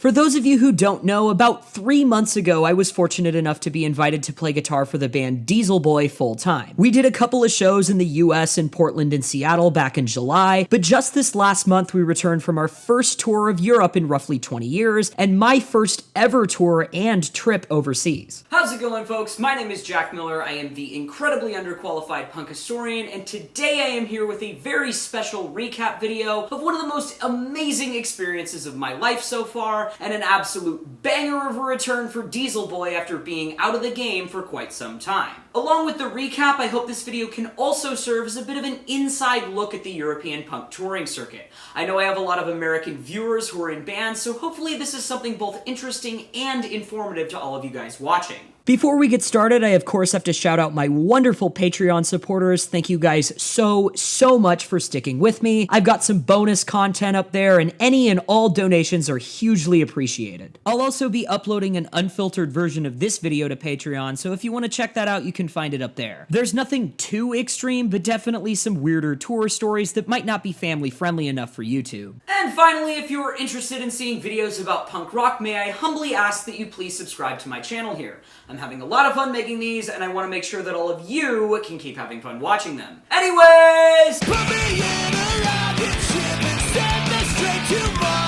For those of you who don't know, about 3 months ago, I was fortunate enough to be invited to play guitar for the band Diesel Boy full-time. We did a couple of shows in the US in Portland and Seattle back in July, but just this last month we returned from our first tour of Europe in roughly 20 years, and my first ever tour and trip overseas. How's it going, folks? My name is Jack Miller. I am the incredibly underqualified punk historian, and today I am here with a very special recap video of one of the most amazing experiences of my life so far, and an absolute banger of a return for Diesel Boy after being out of the game for quite some time. Along with the recap, I hope this video can also serve as a bit of an inside look at the European punk touring circuit. I know I have a lot of American viewers who are in bands, so hopefully this is something both interesting and informative to all of you guys watching. Before we get started, I of course have to shout out my wonderful Patreon supporters. Thank you guys so much for sticking with me. I've got some bonus content up there, and any and all donations are hugely appreciated. I'll also be uploading an unfiltered version of this video to Patreon, so if you want to check that out, you can find it up there. There's nothing too extreme, but definitely some weirder tour stories that might not be family friendly enough for YouTube. And finally, if you are interested in seeing videos about punk rock, may I humbly ask that you please subscribe to my channel here. I'm having a lot of fun making these, and I want to make sure that all of you can keep having fun watching them. Anyways! Put me in a rocket ship and send me straight to Mars!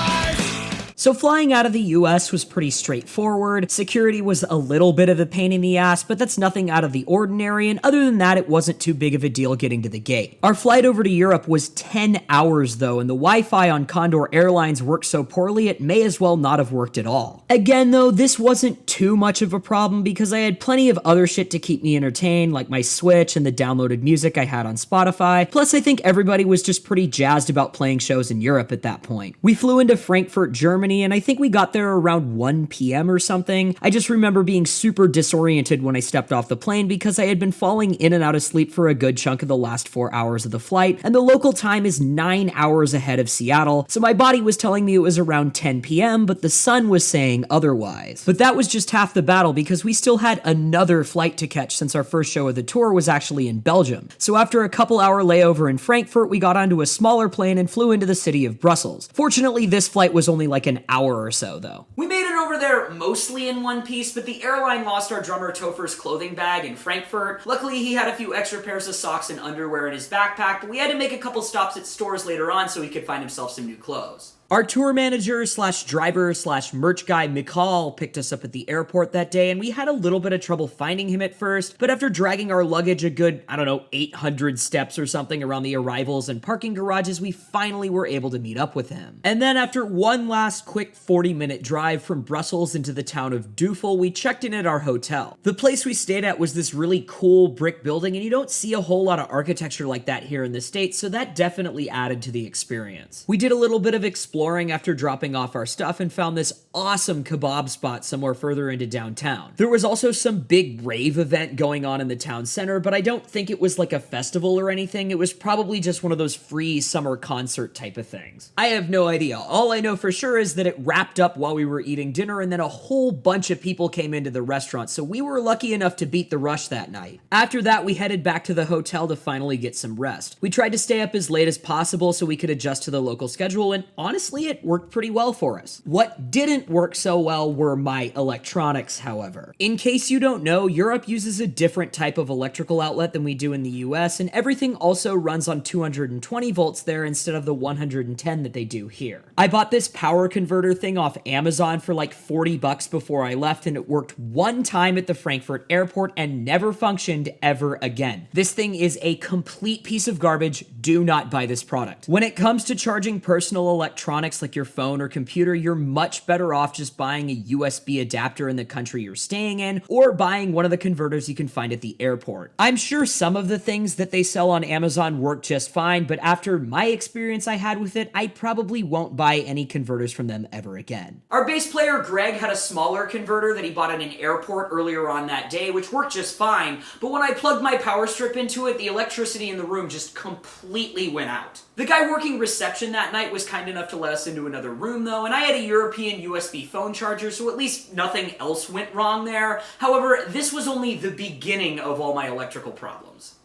So flying out of the US was pretty straightforward. Security was a little bit of a pain in the ass, but that's nothing out of the ordinary, and other than that, it wasn't too big of a deal getting to the gate. Our flight over to Europe was 10 hours though, and the Wi-Fi on Condor Airlines worked so poorly it may as well not have worked at all. Again though, this wasn't too much of a problem because I had plenty of other shit to keep me entertained, like my Switch and the downloaded music I had on Spotify. Plus I think everybody was just pretty jazzed about playing shows in Europe at that point. We flew into Frankfurt, Germany, and I think we got there around 1 p.m. or something. I just remember being super disoriented when I stepped off the plane because I had been falling in and out of sleep for a good chunk of the last 4 hours of the flight, and the local time is 9 hours ahead of Seattle, so my body was telling me it was around 10 p.m., but the sun was saying otherwise. But that was just half the battle because we still had another flight to catch since our first show of the tour was actually in Belgium. So after a couple hour layover in Frankfurt, we got onto a smaller plane and flew into the city of Brussels. Fortunately, this flight was only like an hour or so though. We made it over there mostly in one piece, but the airline lost our drummer Topher's clothing bag in Frankfurt. Luckily, he had a few extra pairs of socks and underwear in his backpack, but we had to make a couple stops at stores later on so he could find himself some new clothes. Our tour manager slash driver slash merch guy Mikhail picked us up at the airport that day, and we had a little bit of trouble finding him at first, but after dragging our luggage a good, 800 steps or something around the arrivals and parking garages, we finally were able to meet up with him. And then after one last quick 40-minute drive from Brussels into the town of Düsseldorf, we checked in at our hotel. The place we stayed at was this really cool brick building, and you don't see a whole lot of architecture like that here in the States, so that definitely added to the experience. We did a little bit of exploring after dropping off our stuff and found this awesome kebab spot somewhere further into downtown. There was also some big rave event going on in the town center, but I don't think it was like a festival or anything. It was probably just one of those free summer concert type of things. I have no idea. All I know for sure is that it wrapped up while we were eating dinner, and then a whole bunch of people came into the restaurant, so we were lucky enough to beat the rush that night. After that, we headed back to the hotel to finally get some rest. We tried to stay up as late as possible so we could adjust to the local schedule, and honestly, it worked pretty well for us. What didn't work so well were my electronics, however. In case you don't know, Europe uses a different type of electrical outlet than we do in the US, and everything also runs on 220 volts there instead of the 110 that they do here. I bought this power converter thing off Amazon for like 40 bucks before I left, and it worked one time at the Frankfurt airport and never functioned ever again. This thing is a complete piece of garbage. Do not buy this product. When it comes to charging personal electronics like your phone or computer, you're much better off just buying a USB adapter in the country you're staying in, or buying one of the converters you can find at the airport. I'm sure some of the things that they sell on Amazon work just fine, but after my experience I had with it, I probably won't buy any converters from them ever again. Our bass player Greg had a smaller converter that he bought at an airport earlier on that day, which worked just fine, but when I plugged my power strip into it, the electricity in the room just completely went out. The guy working reception that night was kind enough to let us into another room though, and I had a European USB phone charger, so at least nothing else went wrong there. However, this was only the beginning of all my electrical problems.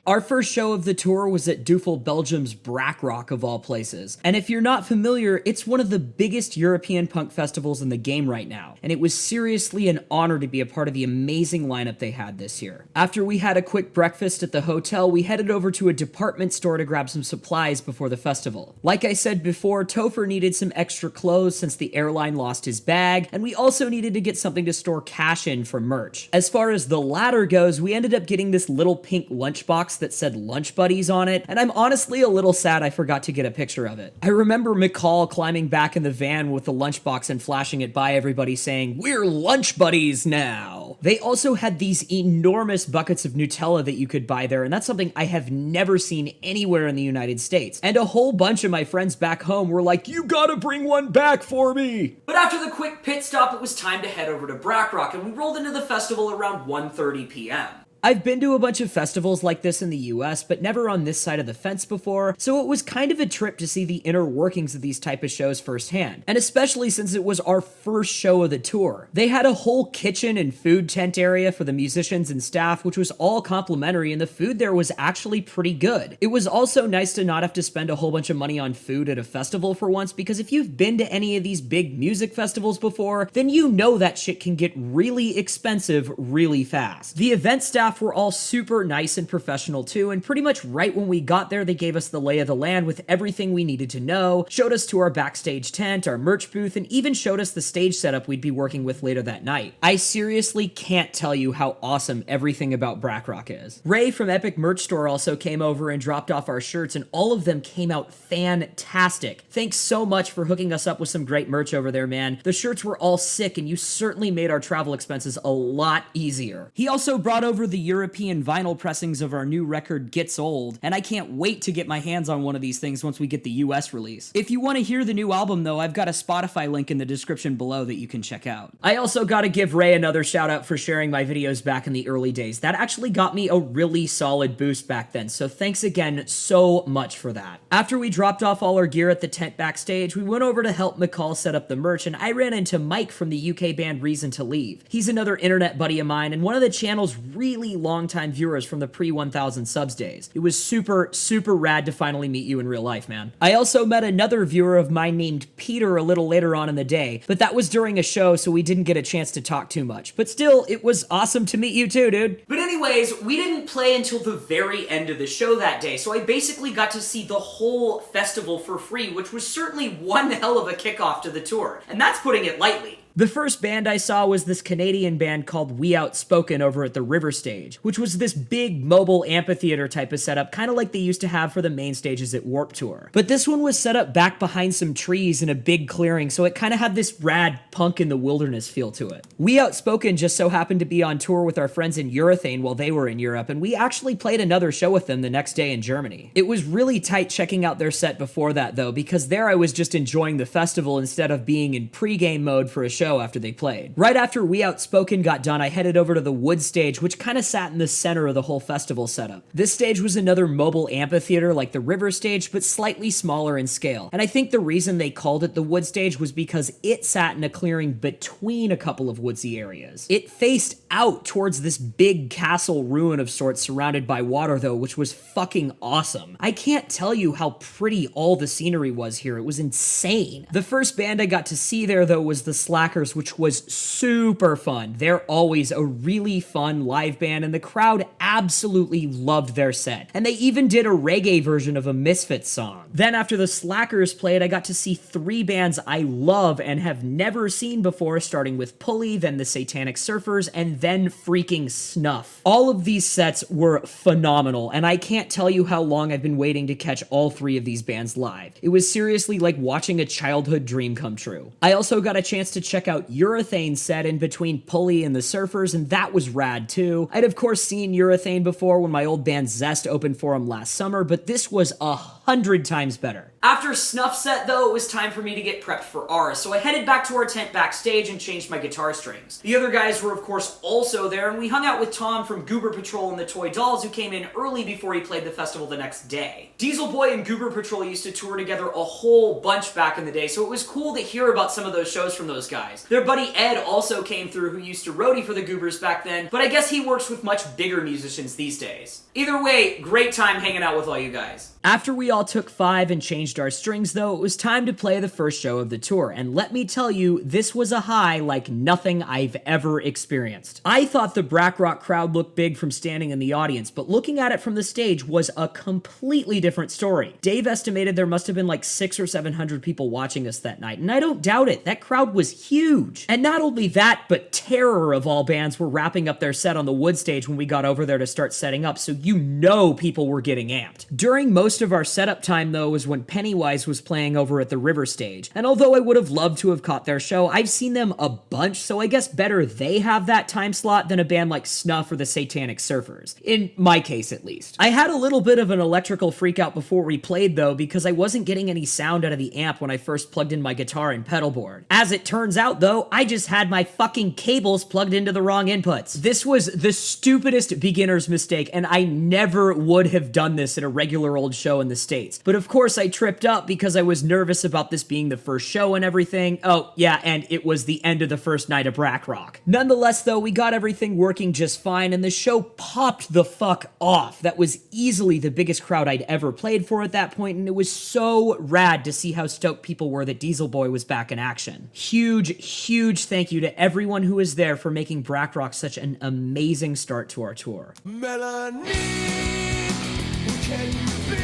Our first show of the tour was at Düsseldorf, Belgium's Brakrock of all places. And if you're not familiar, it's one of the biggest European punk festivals in the game right now. And it was seriously an honor to be a part of the amazing lineup they had this year. After we had a quick breakfast at the hotel, we headed over to a department store to grab some supplies before the festival. Like I said before, Topher needed some extra clothes since the airline lost his bag, and we also needed to get something to store cash in for merch. As far as the latter goes, we ended up getting this little pink lunchbox that said Lunch Buddies on it, and I'm honestly a little sad I forgot to get a picture of it. I remember McCall climbing back in the van with the lunchbox and flashing it by everybody saying, "We're Lunch Buddies now!" They also had these enormous buckets of Nutella that you could buy there, and that's something I have never seen anywhere in the United States. And a whole bunch of my friends back home were like, "You gotta bring one back for me!" But after the quick pit stop, it was time to head over to Brakrock, and we rolled into the festival around 1:30 p.m. I've been to a bunch of festivals like this in the US, but never on this side of the fence before, so it was kind of a trip to see the inner workings of these type of shows firsthand, and especially since it was our first show of the tour. They had a whole kitchen and food tent area for the musicians and staff, which was all complimentary, and the food there was actually pretty good. It was also nice to not have to spend a whole bunch of money on food at a festival for once, because if you've been to any of these big music festivals before, then you know that shit can get really expensive really fast. The event staff were all super nice and professional too, and pretty much right when we got there, they gave us the lay of the land with everything we needed to know, showed us to our backstage tent, our merch booth, and even showed us the stage setup we'd be working with later that night. I seriously can't tell you how awesome everything about Brakrock is. Ray from Epic Merch Store also came over and dropped off our shirts, and all of them came out fantastic. Thanks so much for hooking us up with some great merch over there, man. The shirts were all sick, and you certainly made our travel expenses a lot easier. He also brought over the European vinyl pressings of our new record Gets Old, and I can't wait to get my hands on one of these things once we get the US release. If you want to hear the new album though, I've got a Spotify link in the description below that you can check out. I also gotta give Ray another shout out for sharing my videos back in the early days. That actually got me a really solid boost back then, so thanks again so much for that. After we dropped off all our gear at the tent backstage, we went over to help McCall set up the merch, and I ran into Mike from the UK band Reason to Leave. He's another internet buddy of mine and one of the channel's really longtime viewers from the pre-1000 subs days. It was super rad to finally meet you in real life, man. I also met another viewer of mine named Peter a little later on in the day, but that was during a show, so we didn't get a chance to talk too much. But still, it was awesome to meet you too, dude. But anyways, we didn't play until the very end of the show that day, so I basically got to see the whole festival for free, which was certainly one hell of a kickoff to the tour, and that's putting it lightly. The first band I saw was this Canadian band called We Outspoken over at the River Stage, which was this big mobile amphitheater type of setup, kind of like they used to have for the main stages at Warped Tour. But this one was set up back behind some trees in a big clearing, so it kind of had this rad punk in the wilderness feel to it. We Outspoken just so happened to be on tour with our friends in Urethane while they were in Europe, and we actually played another show with them the next day in Germany. It was really tight checking out their set before that though, because there I was just enjoying the festival instead of being in pregame mode for a show after they played. Right after We Outspoken got done, I headed over to the Wood Stage, which kind of sat in the center of the whole festival setup. This stage was another mobile amphitheater like the River Stage, but slightly smaller in scale. And I think the reason they called it the Wood Stage was because it sat in a clearing between a couple of woodsy areas. It faced out towards this big castle ruin of sorts surrounded by water though, which was fucking awesome. I can't tell you how pretty all the scenery was here. It was insane. The first band I got to see there though was the Slackers, which was super fun. They're always a really fun live band, and the crowd absolutely loved their set. And they even did a reggae version of a Misfits song. Then after the Slackers played, I got to see three bands I love and have never seen before, starting with Pulley, then the Satanic Surfers, and then freaking Snuff. All of these sets were phenomenal, and I can't tell you how long I've been waiting to catch all three of these bands live. It was seriously like watching a childhood dream come true. I also got a chance to check out Urethane set in between Pulley and the Surfers, and that was rad too. I'd of course seen Urethane before when my old band Zest opened for them last summer, but this was a 100 times better. After Snuff set, though, it was time for me to get prepped for ours, so I headed back to our tent backstage and changed my guitar strings. The other guys were, of course, also there, and we hung out with Tom from Goober Patrol and the Toy Dolls, who came in early before he played the festival the next day. Diesel Boy and Goober Patrol used to tour together a whole bunch back in the day, so it was cool to hear about some of those shows from those guys. Their buddy Ed also came through, who used to roadie for the Goobers back then, but I guess he works with much bigger musicians these days. Either way, great time hanging out with all you guys. After we all took 5 and changed our strings, though, it was time to play the first show of the tour, and let me tell you, this was a high like nothing I've ever experienced. I thought the Brakrock crowd looked big from standing in the audience, but looking at it from the stage was a completely different story. Dave estimated there must have been like 600 or 700 people watching us that night, and I don't doubt it. That crowd was huge. And not only that, but Terror of all bands were wrapping up their set on the wood stage when we got over there to start setting up, so you know people were getting amped. During most of our setup time, though, was when Pennywise was playing over at the River stage, and although I would have loved to have caught their show, I've seen them a bunch, so I guess better they have that time slot than a band like Snuff or the Satanic Surfers. In my case, at least. I had a little bit of an electrical freakout before we played, though, because I wasn't getting any sound out of the amp when I first plugged in my guitar and pedal board. As it turns out, though, I just had my fucking cables plugged into the wrong inputs. This was the stupidest beginner's mistake, and I never would have done this at a regular old show in the States. But of course I tripped up because I was nervous about this being the first show and everything. Oh, yeah, and it was the end of the first night of Brakrock. Nonetheless, though, we got everything working just fine, and the show popped the fuck off. That was easily the biggest crowd I'd ever played for at that point, and it was so rad to see how stoked people were that Diesel Boy was back in action. Huge thank you to everyone who was there for making Brakrock such an amazing start to our tour. Melanie, who can you be?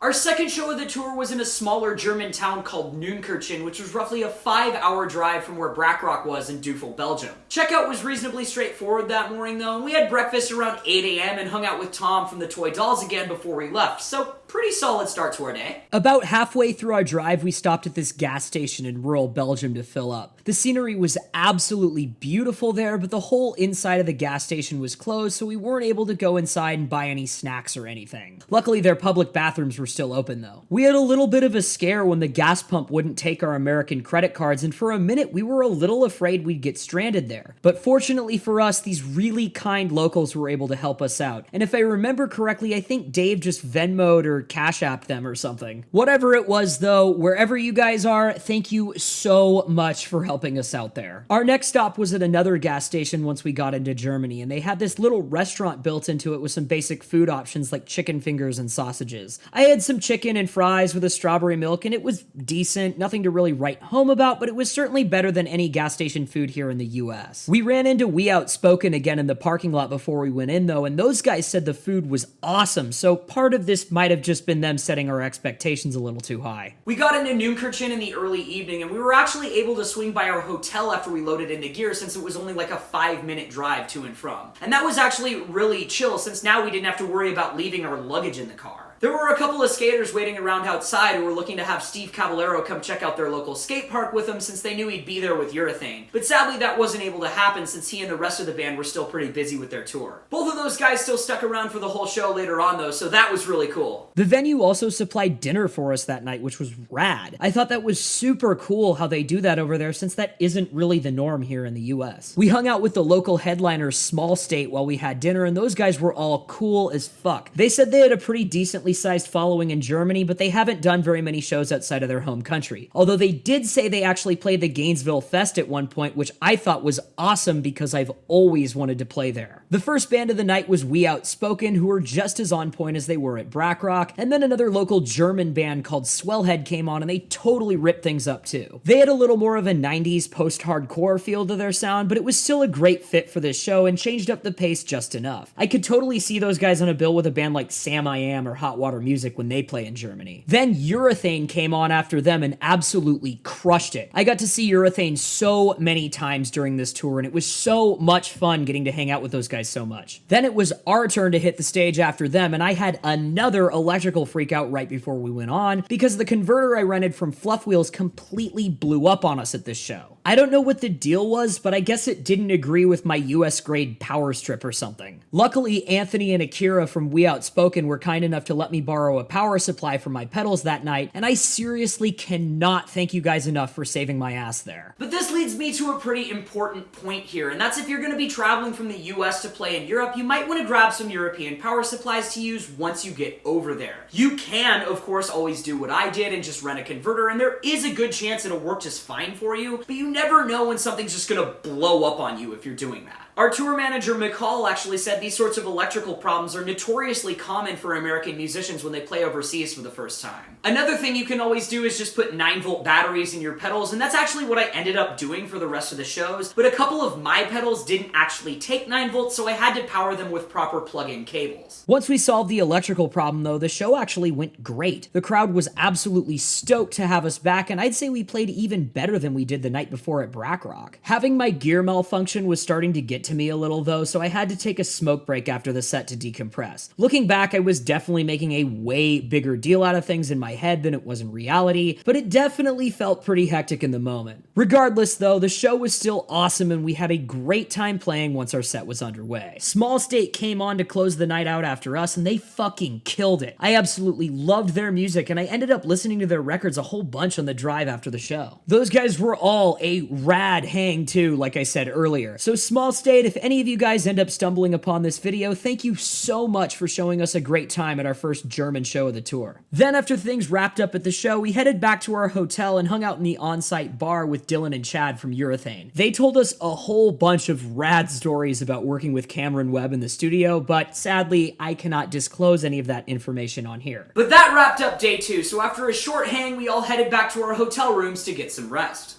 Our second show of the tour was in a smaller German town called Neunkirchen, which was roughly a 5-hour drive from where Brakrock was in Düsseldorf, Belgium. Checkout was reasonably straightforward that morning, though, and we had breakfast around 8 a.m. and hung out with Tom from the Toy Dolls again before we left, so pretty solid start to our day. About halfway through our drive, we stopped at this gas station in rural Belgium to fill up. The scenery was absolutely beautiful there, but the whole inside of the gas station was closed, so we weren't able to go inside and buy any snacks or anything. Luckily, their public bathrooms were still open, though. We had a little bit of a scare when the gas pump wouldn't take our American credit cards, and for a minute, we were a little afraid we'd get stranded there. But fortunately for us, these really kind locals were able to help us out. And if I remember correctly, I think Dave just Venmo'd or Cash Apped them or something. Whatever it was, though, wherever you guys are, thank you so much for helping us out there. Our next stop was at another gas station once we got into Germany, and they had this little restaurant built into it with some basic food options like chicken fingers and sausages. I had some chicken and fries with a strawberry milk, and it was decent, nothing to really write home about, but it was certainly better than any gas station food here in the US. We ran into We Outspoken again in the parking lot before we went in, though, and those guys said the food was awesome, so part of this might have just been them setting our expectations a little too high. We got into Neunkirchen in the early evening, and we were actually able to swing by our hotel after we loaded into gear, since it was only like a 5-minute drive to and from. And that was actually really chill, since now we didn't have to worry about leaving our luggage in the car. There were a couple of skaters waiting around outside who were looking to have Steve Caballero come check out their local skate park with them since they knew he'd be there with Urethane. But sadly that wasn't able to happen since he and the rest of the band were still pretty busy with their tour. Both of those guys still stuck around for the whole show later on though, so that was really cool. The venue also supplied dinner for us that night, which was rad. I thought that was super cool how they do that over there since that isn't really the norm here in the US. We hung out with the local headliners Small State while we had dinner, and those guys were all cool as fuck. They said they had a pretty decently sized following in Germany, but they haven't done very many shows outside of their home country. Although they did say they actually played the Gainesville Fest at one point, which I thought was awesome because I've always wanted to play there. The first band of the night was We Outspoken, who were just as on point as they were at Brakrock, and then another local German band called Swellhead came on and they totally ripped things up too. They had a little more of a 90s post-hardcore feel to their sound, but it was still a great fit for this show and changed up the pace just enough. I could totally see those guys on a bill with a band like Sam I Am or Hot Water Music when they play in Germany. Then Urethane came on after them and absolutely crushed it. I got to see Urethane so many times during this tour, and it was so much fun getting to hang out with those guys so much. Then it was our turn to hit the stage after them, and I had another electrical freakout right before we went on because the converter I rented from Fluff Wheels completely blew up on us at this show. I don't know what the deal was, but I guess it didn't agree with my US grade power strip or something. Luckily, Anthony and Akira from We Outspoken were kind enough to let let me borrow a power supply for my pedals that night, and I seriously cannot thank you guys enough for saving my ass there. But this leads me to a pretty important point here, and that's if you're going to be traveling from the US to play in Europe, you might want to grab some European power supplies to use once you get over there. You can, of course, always do what I did and just rent a converter, and there is a good chance it'll work just fine for you, but you never know when something's just going to blow up on you if you're doing that. Our tour manager, McCall, actually said these sorts of electrical problems are notoriously common for American musicians when they play overseas for the first time. Another thing you can always do is just put 9-volt batteries in your pedals, and that's actually what I ended up doing for the rest of the shows, but a couple of my pedals didn't actually take 9 volts, so I had to power them with proper plug-in cables. Once we solved the electrical problem though, the show actually went great. The crowd was absolutely stoked to have us back, and I'd say we played even better than we did the night before at Brakrock. Having my gear malfunction was starting to get to me a little though, so I had to take a smoke break after the set to decompress. Looking back, I was definitely making a way bigger deal out of things in my head than it was in reality, but it definitely felt pretty hectic in the moment. Regardless though, the show was still awesome and we had a great time playing once our set was underway. Small State came on to close the night out after us and they fucking killed it. I absolutely loved their music and I ended up listening to their records a whole bunch on the drive after the show. Those guys were all a rad hang too, like I said earlier. So Small State, if any of you guys end up stumbling upon this video, thank you so much for showing us a great time at our first German show of the tour. Then after things wrapped up at the show, we headed back to our hotel and hung out in the on-site bar with Dylan and Chad from Urethane. They told us a whole bunch of rad stories about working with Cameron Webb in the studio, but sadly, I cannot disclose any of that information on here. But that wrapped up day 2, so after a short hang, we all headed back to our hotel rooms to get some rest.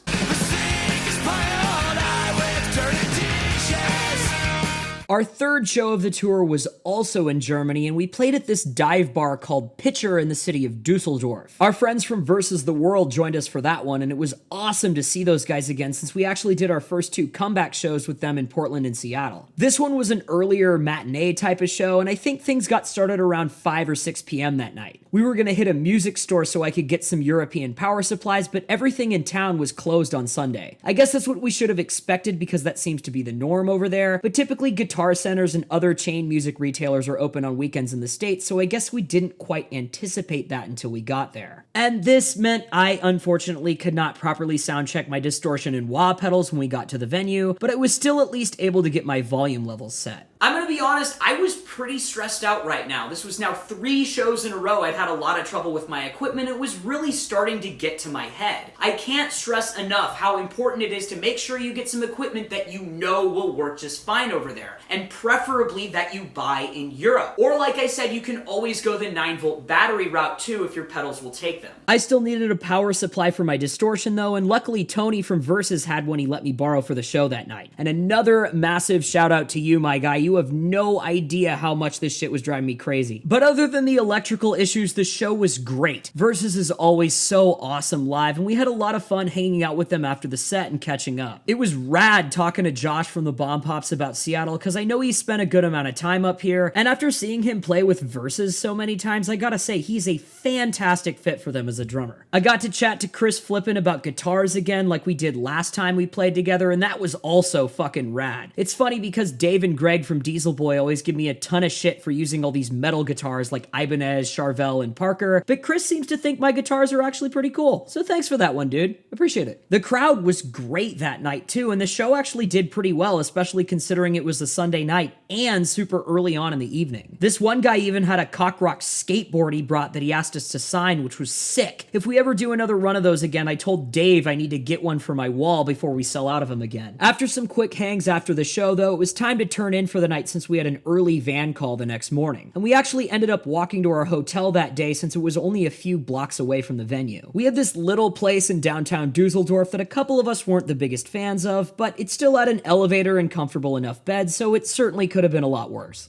Our third show of the tour was also in Germany, and we played at this dive bar called Pitcher in the city of Düsseldorf. Our friends from Versus the World joined us for that one, and it was awesome to see those guys again since we actually did our first 2 comeback shows with them in Portland and Seattle. This one was an earlier matinee type of show, and I think things got started around 5 or 6 p.m. that night. We were gonna hit a music store so I could get some European power supplies, but everything in town was closed on Sunday. I guess that's what we should have expected because that seems to be the norm over there, but typically guitar centers and other chain music retailers are open on weekends in the States, so I guess we didn't quite anticipate that until we got there. And this meant I unfortunately could not properly sound check my distortion and wah pedals when we got to the venue, but I was still at least able to get my volume levels set. I'm gonna be honest, I was pretty stressed out right now. This was now 3 shows in a row I'd had a lot of trouble with my equipment. It was really starting to get to my head. I can't stress enough how important it is to make sure you get some equipment that you know will work just fine over there, and preferably that you buy in Europe. Or like I said, you can always go the 9-volt battery route too if your pedals will take them. I still needed a power supply for my distortion though, and luckily Tony from Versus had one he let me borrow for the show that night. And another massive shout out to you, my guy. You have no idea how much this shit was driving me crazy. But other than the electrical issues, the show was great. Versus is always so awesome live, and we had a lot of fun hanging out with them after the set and catching up. It was rad talking to Josh from the Bomb Pops about Seattle, because I know he spent a good amount of time up here, and after seeing him play with Versus so many times, I gotta say, he's a fantastic fit for them as a drummer. I got to chat to Chris Flippin about guitars again like we did last time we played together, and that was also fucking rad. It's funny because Dave and Greg from Diesel Boy always give me a ton of shit for using all these metal guitars like Ibanez, Charvel, and Parker, but Chris seems to think my guitars are actually pretty cool. So thanks for that one, dude. Appreciate it. The crowd was great that night too, and the show actually did pretty well, especially considering it was a Sunday night and super early on in the evening. This one guy even had a Cockrock skateboard he brought that he asked us to sign, which was sick. If we ever do another run of those again, I told Dave I need to get one for my wall before we sell out of them again. After some quick hangs after the show though, it was time to turn in for the night since we had an early van call the next morning. And we actually ended up walking to our hotel that day since it was only a few blocks away from the venue. We had this little place in downtown Düsseldorf that a couple of us weren't the biggest fans of, but it still had an elevator and comfortable enough beds, so it certainly could have been a lot worse.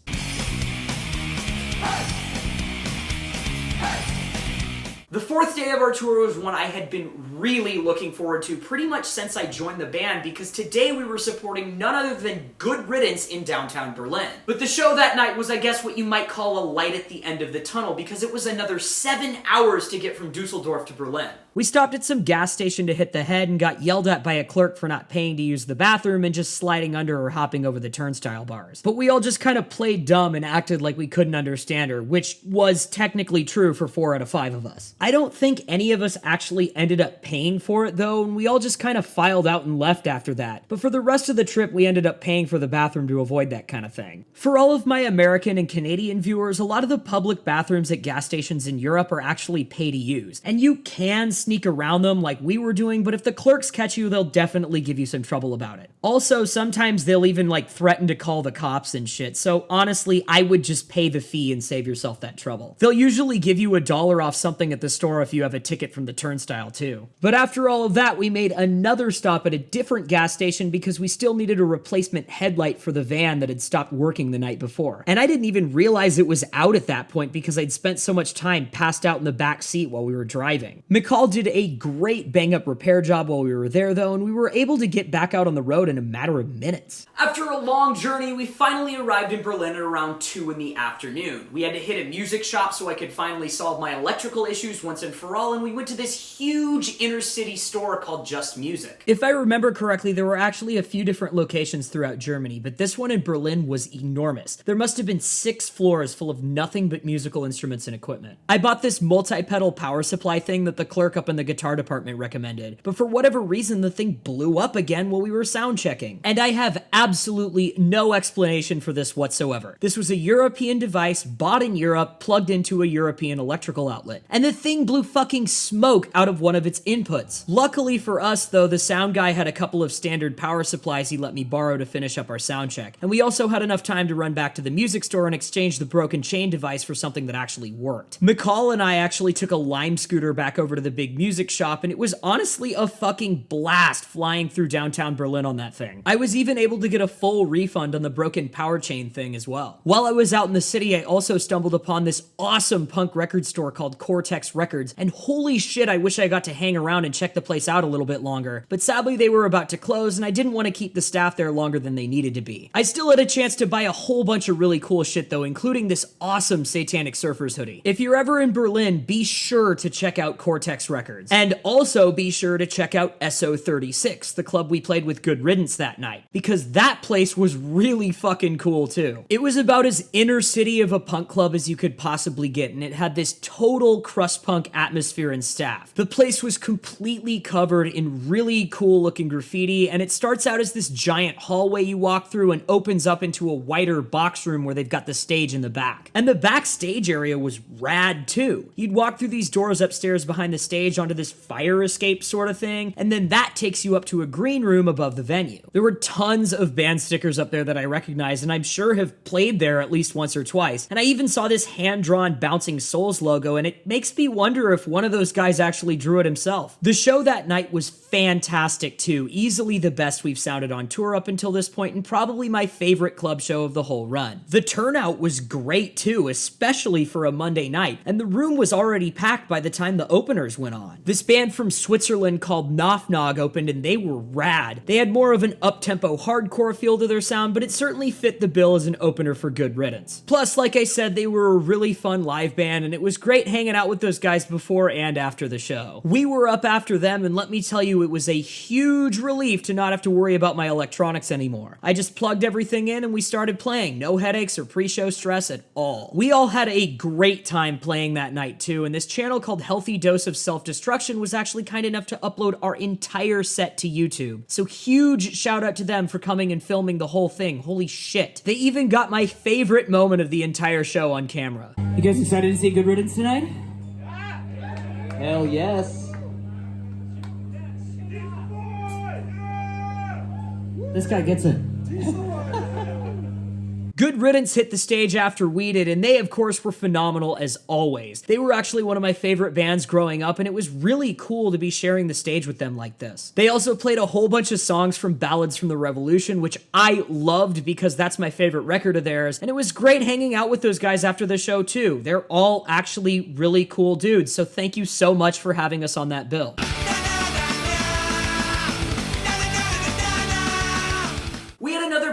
The fourth day of our tour was one I had been really looking forward to pretty much since I joined the band, because today we were supporting none other than Good Riddance in downtown Berlin. But the show that night was, I guess, what you might call a light at the end of the tunnel, because it was another 7 hours to get from Düsseldorf to Berlin. We stopped at some gas station to hit the head and got yelled at by a clerk for not paying to use the bathroom and just sliding under or hopping over the turnstile bars. But we all just kind of played dumb and acted like we couldn't understand her, which was technically true for 4 out of 5 of us. I don't think any of us actually ended up paying for it though, and we all just kind of filed out and left after that. But for the rest of the trip, we ended up paying for the bathroom to avoid that kind of thing. For all of my American and Canadian viewers, a lot of the public bathrooms at gas stations in Europe are actually pay to use, and you can sneak around them like we were doing, but if the clerks catch you, they'll definitely give you some trouble about it. Also, sometimes they'll even threaten to call the cops and shit, so honestly, I would just pay the fee and save yourself that trouble. They'll usually give you $1 off something at the store if you have a ticket from the turnstile too. But after all of that, we made another stop at a different gas station because we still needed a replacement headlight for the van that had stopped working the night before. And I didn't even realize it was out at that point because I'd spent so much time passed out in the back seat while we were driving. McCall did a great bang-up repair job while we were there though, and we were able to get back out on the road in a matter of minutes. After a long journey, we finally arrived in Berlin at around 2 in the afternoon. We had to hit a music shop so I could finally solve my electrical issues once and for all, and we went to this huge inner city store called Just Music. If I remember correctly, there were actually a few different locations throughout Germany, but this one in Berlin was enormous. There must have been 6 floors full of nothing but musical instruments and equipment. I bought this multi-pedal power supply thing that the clerk up in the guitar department recommended, but for whatever reason, the thing blew up again while we were sound checking. And I have absolutely no explanation for this whatsoever. This was a European device bought in Europe, plugged into a European electrical outlet, and the thing blew fucking smoke out of one of its inputs. Luckily for us though, the sound guy had a couple of standard power supplies he let me borrow to finish up our sound check, and we also had enough time to run back to the music store and exchange the broken chain device for something that actually worked. McCall and I actually took a Lime scooter back over to the big music shop, and it was honestly a fucking blast flying through downtown Berlin on that thing. I was even able to get a full refund on the broken power chain thing as well. While I was out in the city, I also stumbled upon this awesome punk record store called Cortex Records, and holy shit, I wish I got to hang around and check the place out a little bit longer, but sadly they were about to close and I didn't want to keep the staff there longer than they needed to be. I still had a chance to buy a whole bunch of really cool shit though, including this awesome Satanic Surfers hoodie. If you're ever in Berlin, be sure to check out Cortex Records, and also be sure to check out SO36, the club we played with Good Riddance that night, because that place was really fucking cool too. It was about as inner city of a punk club as you could possibly get, and it had this total crust punk atmosphere and staff. The place was completely covered in really cool looking graffiti, and it starts out as this giant hallway you walk through and opens up into a wider box room where they've got the stage in the back. And the backstage area was rad too. You'd walk through these doors upstairs behind the stage onto this fire escape sort of thing, and then that takes you up to a green room above the venue. There were tons of band stickers up there that I recognized, and I'm sure have played there at least once or twice. And I even saw this hand-drawn Bouncing Souls logo, and it makes me wonder if one of those guys actually drew it himself. The show that night was fantastic too, easily the best we've sounded on tour up until this point, and probably my favorite club show of the whole run. The turnout was great too, especially for a Monday night, and the room was already packed by the time the openers went on. This band from Switzerland called Nofnog opened, and they were rad. They had more of an up-tempo hardcore feel to their sound, but it certainly fit the bill as an opener for Good Riddance. Plus, like I said, they were a really fun live band, and it was great hanging out with those guys before and after the show. We were up after them, and let me tell you, it was a huge relief to not have to worry about my electronics anymore. I just plugged everything in and we started playing. No headaches or pre-show stress at all. We all had a great time playing that night too, and this channel called Healthy Dose of Self-Destruction was actually kind enough to upload our entire set to YouTube. So huge shout out to them for coming and filming the whole thing. Holy shit. They even got my favorite moment of the entire show on camera. You guys excited to see Good Riddance tonight? Hell yes. This guy gets it. Good Riddance hit the stage after we did, and they of course were phenomenal as always. They were actually one of my favorite bands growing up, and it was really cool to be sharing the stage with them like this. They also played a whole bunch of songs from Ballads from the Revolution, which I loved because that's my favorite record of theirs, and it was great hanging out with those guys after the show too. They're all actually really cool dudes, so thank you so much for having us on that bill.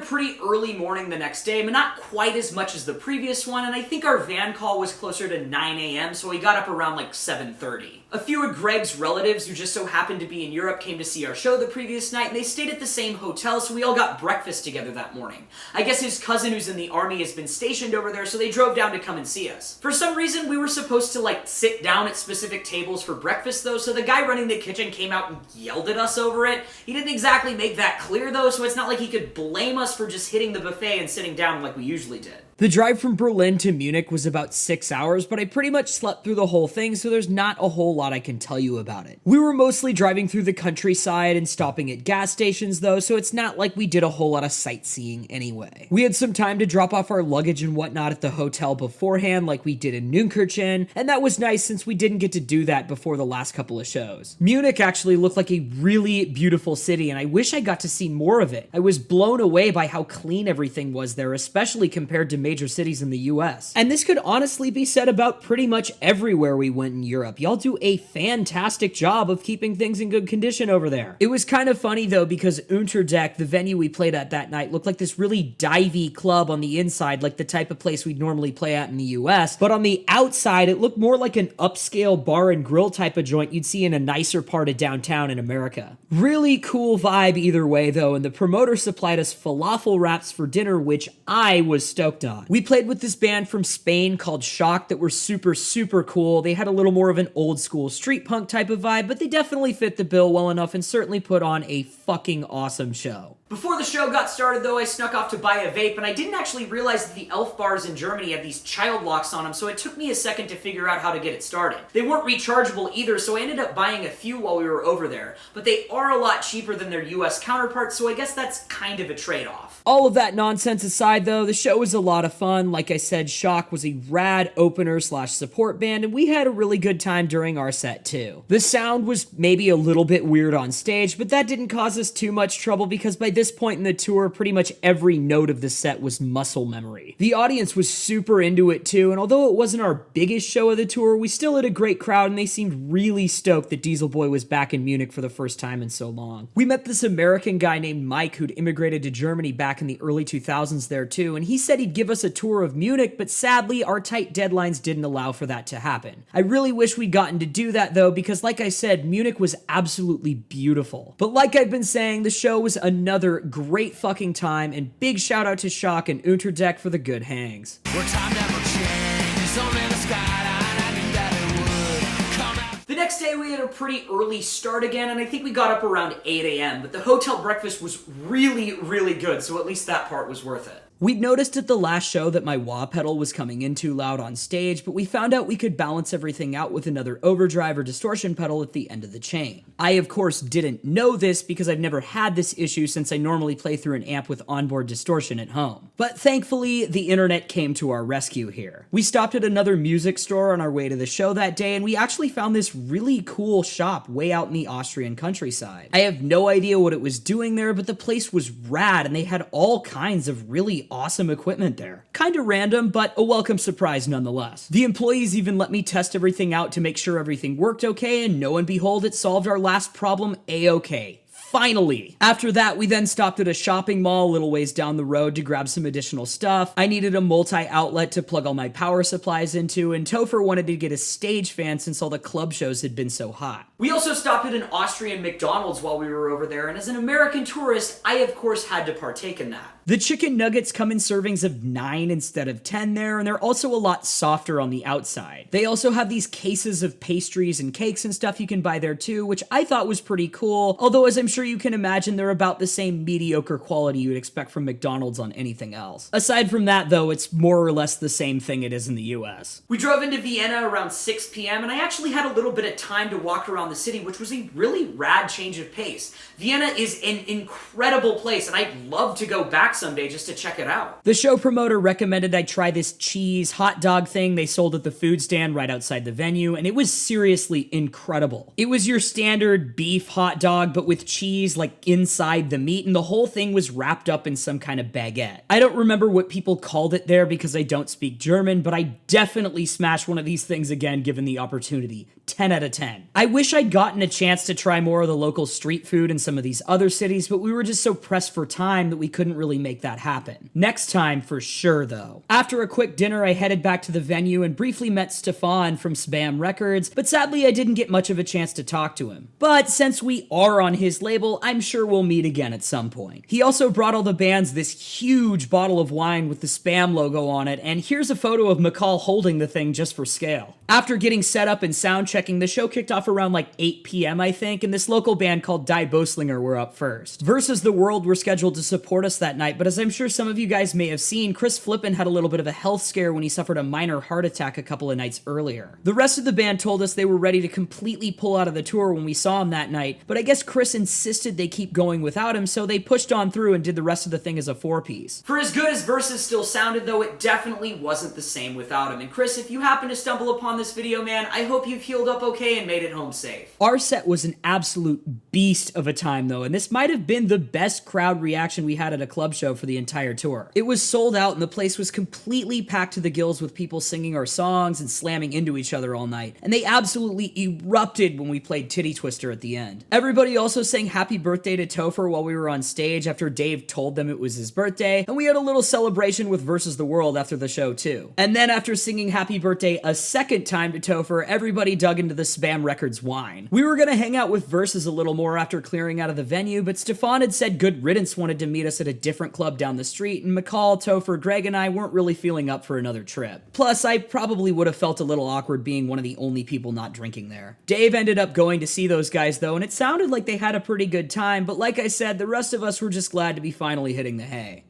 Pretty early morning the next day, but not quite as much as the previous one, and I think our van call was closer to 9 a.m., so we got up around like 7:30. A few of Greg's relatives who just so happened to be in Europe came to see our show the previous night, and they stayed at the same hotel, so we all got breakfast together that morning. I guess his cousin who's in the army has been stationed over there, so they drove down to come and see us. For some reason, we were supposed to like sit down at specific tables for breakfast though, so the guy running the kitchen came out and yelled at us over it. He didn't exactly make that clear though, so it's not like he could blame us for just hitting the buffet and sitting down like we usually did. The drive from Berlin to Munich was about 6 hours, but I pretty much slept through the whole thing, so there's not a whole lot I can tell you about it. We were mostly driving through the countryside and stopping at gas stations though, so it's not like we did a whole lot of sightseeing anyway. We had some time to drop off our luggage and whatnot at the hotel beforehand like we did in Neunkirchen, and that was nice since we didn't get to do that before the last couple of shows. Munich actually looked like a really beautiful city, and I wish I got to see more of it. I was blown away by how clean everything was there, especially compared to major cities in the US. And this could honestly be said about pretty much everywhere we went in Europe. Y'all do a fantastic job of keeping things in good condition over there. It was kind of funny though because Unterdeck, the venue we played at that night, looked like this really divey club on the inside, like the type of place we'd normally play at in the US, but on the outside it looked more like an upscale bar and grill type of joint you'd see in a nicer part of downtown in America. Really cool vibe either way though, and the promoter supplied us falafel wraps for dinner, which I was stoked on. We played with this band from Spain called Shock that were super cool. They had a little more of an old school street punk type of vibe, but they definitely fit the bill well enough and certainly put on a fucking awesome show. Before the show got started though, I snuck off to buy a vape, and I didn't actually realize that the elf bars in Germany had these child locks on them, so it took me a second to figure out how to get it started. They weren't rechargeable either, so I ended up buying a few while we were over there, but they are a lot cheaper than their US counterparts, so I guess that's kind of a trade-off. All of that nonsense aside though, the show was a lot of fun. Like I said, Shock was a rad opener / support band, and we had a really good time during our set too. The sound was maybe a little bit weird on stage, but that didn't cause us too much trouble because by this point in the tour, pretty much every note of the set was muscle memory. The audience was super into it too, and although it wasn't our biggest show of the tour, we still had a great crowd and they seemed really stoked that Diesel Boy was back in Munich for the first time in so long. We met this American guy named Mike who'd immigrated to Germany back in the early 2000s there too, and he said he'd give us a tour of Munich, but sadly our tight deadlines didn't allow for that to happen. I really wish we'd gotten to do that though, because like I said, Munich was absolutely beautiful. But like I've been saying, the show was another great fucking time, and big shout out to Shock and Unterdeck for the good hangs. Where time never changes, only the skyline, I knew that it would come out. The next day we had a pretty early start again, and I think we got up around 8 a.m., but the hotel breakfast was really good, so at least that part was worth it. We'd noticed at the last show that my wah pedal was coming in too loud on stage, but we found out we could balance everything out with another overdrive or distortion pedal at the end of the chain. I of course didn't know this because I've never had this issue since I normally play through an amp with onboard distortion at home. But thankfully, the internet came to our rescue here. We stopped at another music store on our way to the show that day, and we actually found this really cool shop way out in the Austrian countryside. I have no idea what it was doing there, but the place was rad and they had all kinds of really awesome equipment there. Kinda random, but a welcome surprise nonetheless. The employees even let me test everything out to make sure everything worked okay, and lo and behold, it solved our last problem a-okay. Finally! After that, we then stopped at a shopping mall a little ways down the road to grab some additional stuff. I needed a multi-outlet to plug all my power supplies into, and Topher wanted to get a stage fan since all the club shows had been so hot. We also stopped at an Austrian McDonald's while we were over there, and as an American tourist, I of course had to partake in that. The chicken nuggets come in servings of 9 instead of 10 there, and they're also a lot softer on the outside. They also have these cases of pastries and cakes and stuff you can buy there too, which I thought was pretty cool, although as I'm sure you can imagine, they're about the same mediocre quality you would expect from McDonald's on anything else. Aside from that though, it's more or less the same thing it is in the US. We drove into Vienna around 6 p.m. and I actually had a little bit of time to walk around the city, which was a really rad change of pace. Vienna is an incredible place and I'd love to go back someday just to check it out. The show promoter recommended I try this cheese hot dog thing they sold at the food stand right outside the venue, and it was seriously incredible. It was your standard beef hot dog, but with cheese like inside the meat, and the whole thing was wrapped up in some kind of baguette. I don't remember what people called it there because I don't speak German, but I definitely smash one of these things again given the opportunity. 10 out of 10. I wish I'd gotten a chance to try more of the local street food in some of these other cities, but we were just so pressed for time that we couldn't really make that happen. Next time for sure though. After a quick dinner, I headed back to the venue and briefly met Stefan from Spam Records, but sadly I didn't get much of a chance to talk to him. But since we are on his label, I'm sure we'll meet again at some point. He also brought all the bands this huge bottle of wine with the Spam logo on it, and here's a photo of McCall holding the thing just for scale. After getting set up and sound checking, the show kicked off around like 8 p.m. I think, and this local band called Die Boslinger were up first. Versus the World were scheduled to support us that night, but as I'm sure some of you guys may have seen, Chris Flippin had a little bit of a health scare when he suffered a minor heart attack a couple of nights earlier. The rest of the band told us they were ready to completely pull out of the tour when we saw him that night, but I guess Chris insisted they keep going without him, so they pushed on through and did the rest of the thing as a four-piece. For as good as Versus still sounded though, it definitely wasn't the same without him. And Chris, if you happen to stumble upon this video, man, I hope you've healed up okay and made it home safe. Our set was an absolute beast of a time though, and this might have been the best crowd reaction we had at a club show for the entire tour. It was sold out and the place was completely packed to the gills with people singing our songs and slamming into each other all night, and they absolutely erupted when we played Titty Twister at the end. Everybody also sang happy birthday to Topher while we were on stage after Dave told them it was his birthday, and we had a little celebration with Versus the World after the show too. And then after singing happy birthday a second time to Topher, everybody dug into the Spam Records wine. We were gonna hang out with Versus a little more after clearing out of the venue, but Stefan had said Good Riddance wanted to meet us at a different club down the street, and McCall, Topher, Greg, and I weren't really feeling up for another trip. Plus, I probably would have felt a little awkward being one of the only people not drinking there. Dave ended up going to see those guys though, and it sounded like they had a pretty good time, but like I said, the rest of us were just glad to be finally hitting the hay.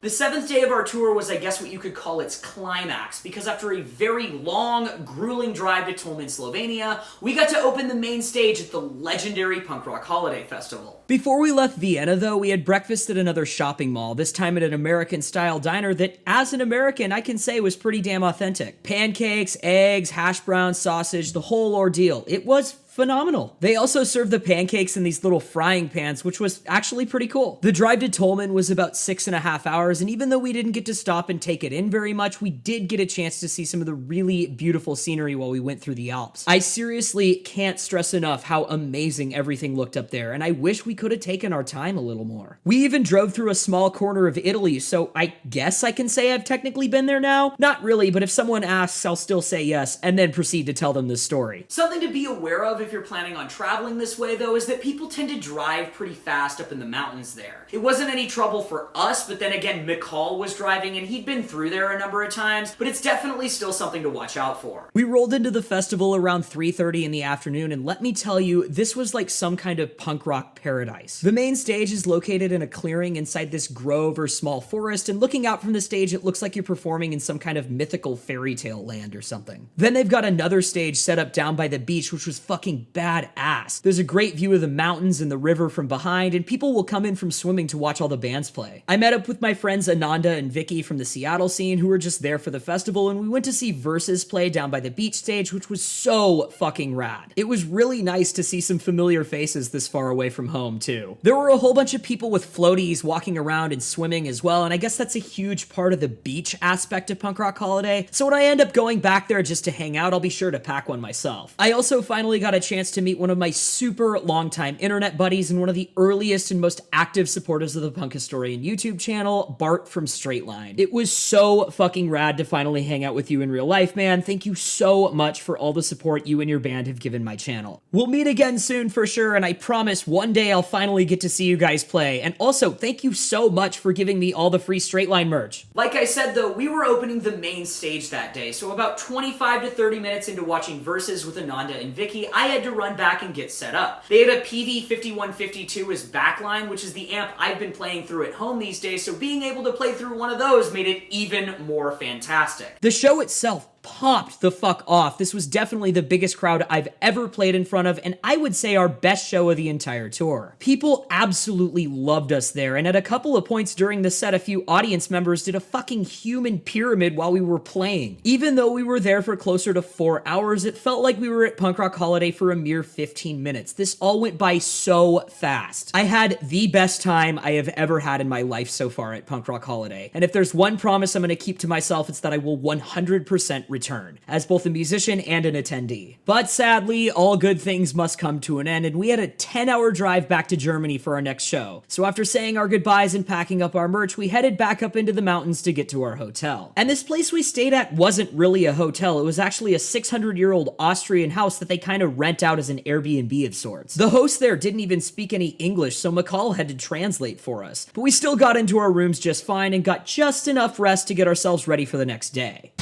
The seventh day of our tour was, I guess, what you could call its climax, because after a very long, grueling drive to Tolmin, Slovenia, we got to open the main stage at the legendary Punk Rock Holiday Festival. Before we left Vienna, though, we had breakfast at another shopping mall, this time at an American-style diner that, as an American, I can say was pretty damn authentic. Pancakes, eggs, hash browns, sausage, the whole ordeal. It was phenomenal. They also served the pancakes in these little frying pans, which was actually pretty cool. The drive to Tolmin was about 6.5 hours, and even though we didn't get to stop and take it in very much, we did get a chance to see some of the really beautiful scenery while we went through the Alps. I seriously can't stress enough how amazing everything looked up there, and I wish we could have taken our time a little more. We even drove through a small corner of Italy, so I guess I can say I've technically been there now? Not really, but if someone asks, I'll still say yes, and then proceed to tell them the story. Something to be aware of if you're planning on traveling this way, though, is that people tend to drive pretty fast up in the mountains there. It wasn't any trouble for us, but then again, McCall was driving and he'd been through there a number of times, but it's definitely still something to watch out for. We rolled into the festival around 3:30 in the afternoon, and let me tell you, this was like some kind of punk rock paradise. The main stage is located in a clearing inside this grove or small forest, and looking out from the stage, it looks like you're performing in some kind of mythical fairy tale land or something. Then they've got another stage set up down by the beach, which was fucking badass. There's a great view of the mountains and the river from behind, and people will come in from swimming to watch all the bands play. I met up with my friends Ananda and Vicky from the Seattle scene, who were just there for the festival, and we went to see Versus play down by the beach stage, which was so fucking rad. It was really nice to see some familiar faces this far away from home, too. There were a whole bunch of people with floaties walking around and swimming as well, and I guess that's a huge part of the beach aspect of Punk Rock Holiday, so when I end up going back there just to hang out, I'll be sure to pack one myself. I also finally got a chance to meet one of my super long-time internet buddies and one of the earliest and most active supporters of the Punk Historian YouTube channel, Bart from Straight Line. It was so fucking rad to finally hang out with you in real life, man. Thank you so much for all the support you and your band have given my channel. We'll meet again soon for sure, and I promise one day I'll finally get to see you guys play. And also, thank you so much for giving me all the free Straight Line merch. Like I said though, we were opening the main stage that day, so about 25 to 30 minutes into watching Versus with Ananda and Vicky, I had to run back and get set up. They had a PV5152 as backline, which is the amp I've been playing through at home these days, so being able to play through one of those made it even more fantastic. The show itself popped the fuck off. This was definitely the biggest crowd I've ever played in front of, and I would say our best show of the entire tour. People absolutely loved us there, and at a couple of points during the set, a few audience members did a fucking human pyramid while we were playing. Even though we were there for closer to 4 hours, it felt like we were at Punk Rock Holiday for a mere 15 minutes. This all went by so fast. I had the best time I have ever had in my life so far at Punk Rock Holiday, and if there's one promise I'm going to keep to myself, it's that I will 100% return, as both a musician and an attendee. But sadly, all good things must come to an end, and we had a 10-hour drive back to Germany for our next show. So after saying our goodbyes and packing up our merch, we headed back up into the mountains to get to our hotel. And this place we stayed at wasn't really a hotel, it was actually a 600-year-old Austrian house that they kind of rent out as an Airbnb of sorts. The host there didn't even speak any English, so McCall had to translate for us. But we still got into our rooms just fine and got just enough rest to get ourselves ready for the next day.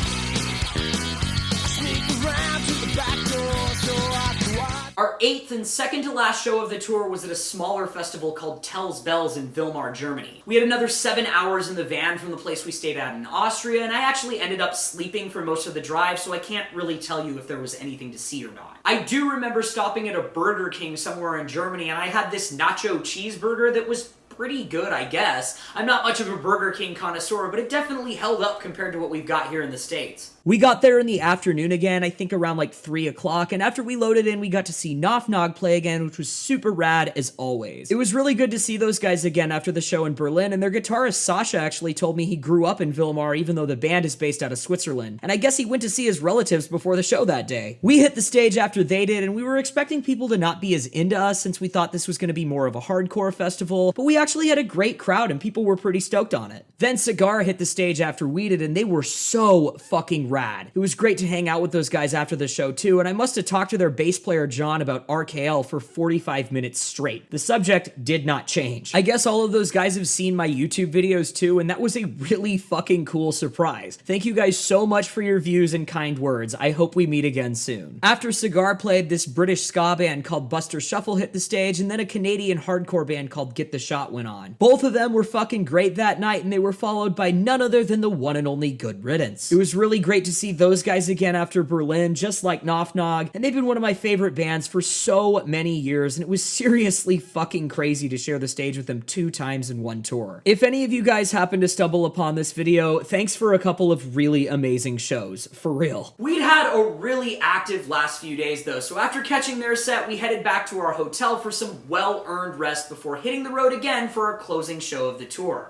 Our 8th and second to last show of the tour was at a smaller festival called Tell's Bells in Weimar, Germany. We had another 7 hours in the van from the place we stayed at in Austria, and I actually ended up sleeping for most of the drive, so I can't really tell you if there was anything to see or not. I do remember stopping at a Burger King somewhere in Germany, and I had this nacho cheeseburger that was pretty good, I guess. I'm not much of a Burger King connoisseur, but it definitely held up compared to what we've got here in the States. We got there in the afternoon again, I think around like 3 o'clock, and after we loaded in, we got to see Knof Nog play again, which was super rad as always. It was really good to see those guys again after the show in Berlin, and their guitarist Sasha actually told me he grew up in Weimar even though the band is based out of Switzerland, and I guess he went to see his relatives before the show that day. We hit the stage after they did, and we were expecting people to not be as into us since we thought this was going to be more of a hardcore festival, but we actually had a great crowd and people were pretty stoked on it. Then Cigar hit the stage after we did, and they were so fucking rad. It was great to hang out with those guys after the show too, and I must have talked to their bass player John about RKL for 45 minutes straight. The subject did not change. I guess all of those guys have seen my YouTube videos too, and that was a really fucking cool surprise. Thank you guys so much for your views and kind words. I hope we meet again soon. After Cigar played, this British ska band called Buster Shuffle hit the stage, and then a Canadian hardcore band called Get the Shot went on. Both of them were fucking great that night, and they were followed by none other than the one and only Good Riddance. It was really great to see those guys again after Berlin, just like Knof Nog, and they've been one of my favorite bands for so many years, and it was seriously fucking crazy to share the stage with them 2 times in one tour. If any of you guys happen to stumble upon this video, thanks for a couple of really amazing shows, for real. We'd had a really active last few days though, so after catching their set, we headed back to our hotel for some well-earned rest before hitting the road again for our closing show of the tour.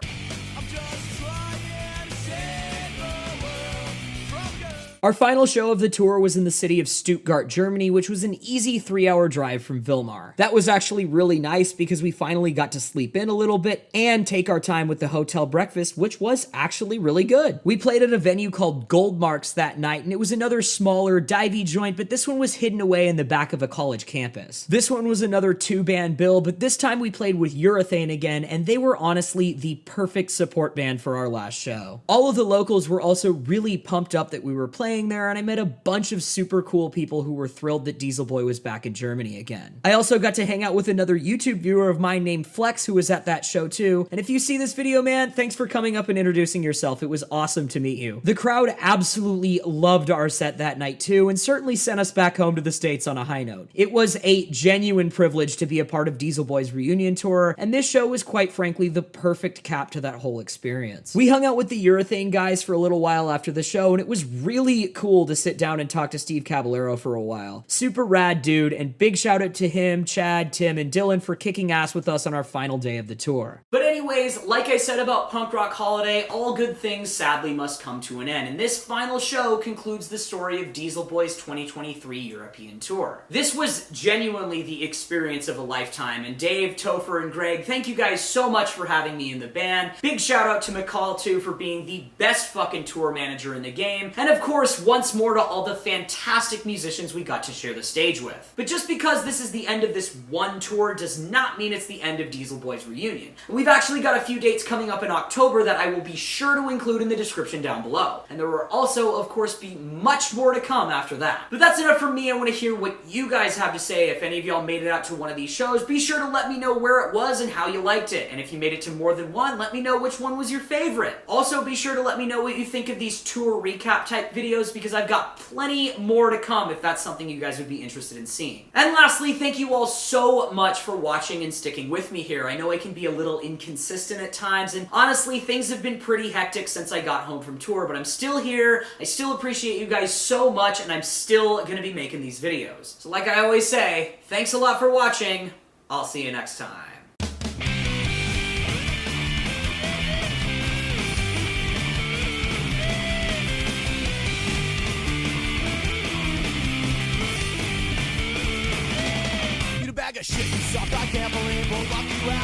Our final show of the tour was in the city of Stuttgart, Germany, which was an easy 3-hour drive from Weimar. That was actually really nice because we finally got to sleep in a little bit and take our time with the hotel breakfast, which was actually really good. We played at a venue called Goldmarks that night, and it was another smaller, divey joint, but this one was hidden away in the back of a college campus. This one was another 2-band bill, but this time we played with Urethane again, and they were honestly the perfect support band for our last show. All of the locals were also really pumped up that we were playing there, and I met a bunch of super cool people who were thrilled that Diesel Boy was back in Germany again. I also got to hang out with another YouTube viewer of mine named Flex who was at that show too, and if you see this video, man, thanks for coming up and introducing yourself. It was awesome to meet you. The crowd absolutely loved our set that night too, and certainly sent us back home to the States on a high note. It was a genuine privilege to be a part of Diesel Boy's reunion tour, and this show was quite frankly the perfect cap to that whole experience. We hung out with the Urethane guys for a little while after the show, and it was really cool to sit down and talk to Steve Caballero for a while. Super rad dude, and big shout out to him, Chad, Tim, and Dylan for kicking ass with us on our final day of the tour. But anyways, like I said about Punk Rock Holiday, all good things sadly must come to an end, and this final show concludes the story of Diesel Boy's 2023 European tour. This was genuinely the experience of a lifetime, and Dave, Topher, and Greg, thank you guys so much for having me in the band. Big shout out to McCall too for being the best fucking tour manager in the game, and of course, once more to all the fantastic musicians we got to share the stage with. But just because this is the end of this one tour does not mean it's the end of Diesel Boy's reunion. We've actually got a few dates coming up in October that I will be sure to include in the description down below. And there will also, of course, be much more to come after that. But that's enough from me. I want to hear what you guys have to say. If any of y'all made it out to one of these shows, be sure to let me know where it was and how you liked it. And if you made it to more than one, let me know which one was your favorite. Also, be sure to let me know what you think of these tour recap type videos videos because I've got plenty more to come if that's something you guys would be interested in seeing. And lastly, thank you all so much for watching and sticking with me here. I know I can be a little inconsistent at times, and honestly, things have been pretty hectic since I got home from tour, but I'm still here. I still appreciate you guys so much, and I'm still gonna be making these videos. So like I always say, thanks a lot for watching. I'll see you next time. Bag of shit, you suck, I can't believe we'll lock you out.